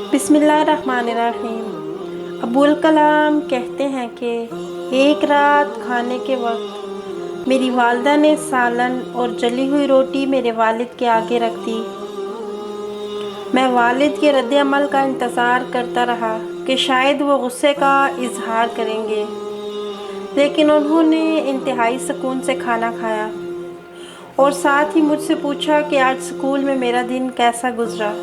बिस्मिल्लाहिर्रहमानिर्रहीम। अबुल कलाम कहते हैं कि एक रात खाने के वक्त मेरी वालदा ने सालन और जली हुई रोटी मेरे वालिद के आगे रख दी। मैं वालिद के रद्द-ए-अमल का इंतज़ार करता रहा कि शायद वो गुस्से का इजहार करेंगे, लेकिन उन्होंने इंतहाई सुकून से खाना खाया और साथ ही मुझसे पूछा कि आज स्कूल में मेरा दिन कैसा गुजरा।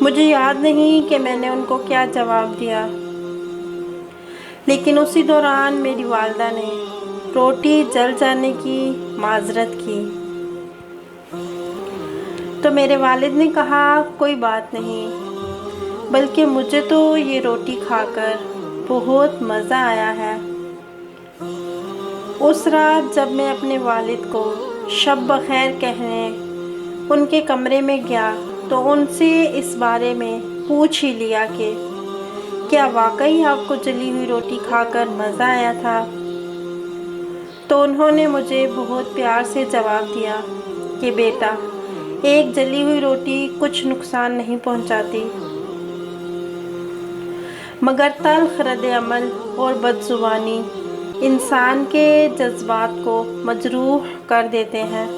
मुझे याद नहीं कि मैंने उनको क्या जवाब दिया, लेकिन उसी दौरान मेरी वालदा ने रोटी जल जाने की माजरत की। तो मेरे वालिद ने कहा, कोई बात नहीं, बल्कि मुझे तो ये रोटी खाकर बहुत मज़ा आया है। उस रात जब मैं अपने वालिद को शब बखैर कहने उनके कमरे में गया तो उनसे इस बारे में पूछ ही लिया कि क्या वाकई आपको जली हुई रोटी खाकर मज़ा आया था। तो उन्होंने मुझे बहुत प्यार से जवाब दिया कि बेटा, एक जली हुई रोटी कुछ नुकसान नहीं पहुंचाती, मगर तल्ख रद्द-ए-अमल और बदज़ुबानी इंसान के जज्बात को मजरूह कर देते हैं।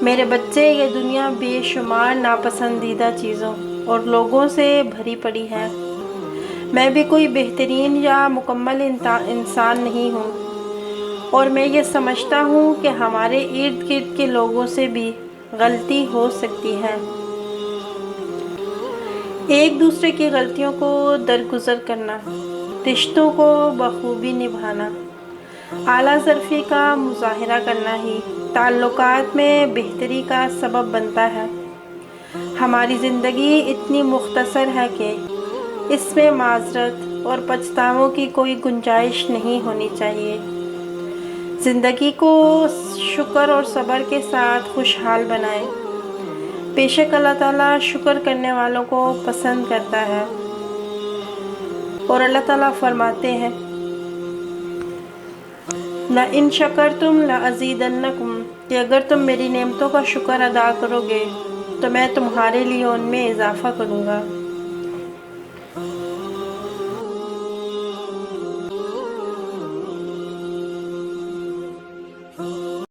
मेरे बच्चे, ये दुनिया बेशुमार नापसंदीदा चीज़ों और लोगों से भरी पड़ी है। मैं भी कोई बेहतरीन या मुकम्मल इंसान नहीं हूँ, और मैं ये समझता हूँ कि हमारे इर्द गिर्द के लोगों से भी गलती हो सकती है। एक दूसरे की गलतियों को दरगुजर करना, रिश्तों को बखूबी निभाना, आला ज़र्फ़ी का मुज़ाहरा करना ही ताल्लुकात में बेहतरी का सबब बनता है। हमारी ज़िंदगी इतनी मुख्तसर है कि इसमें माज़रत और पछतावों की कोई गुंजाइश नहीं होनी चाहिए। ज़िंदगी को शुक्र और सब्र के साथ खुशहाल बनाएं। बेशक अल्लाह ताला शुक्र करने वालों को पसंद करता है, और अल्लाह ताला फरमाते हैं, ला इन शकरतुम ला अज़ीदन्नकुम, कि अगर तुम मेरी नेमतों का शुक्र अदा करोगे तो मैं तुम्हारे लिए उनमें इजाफ़ा करूँगा।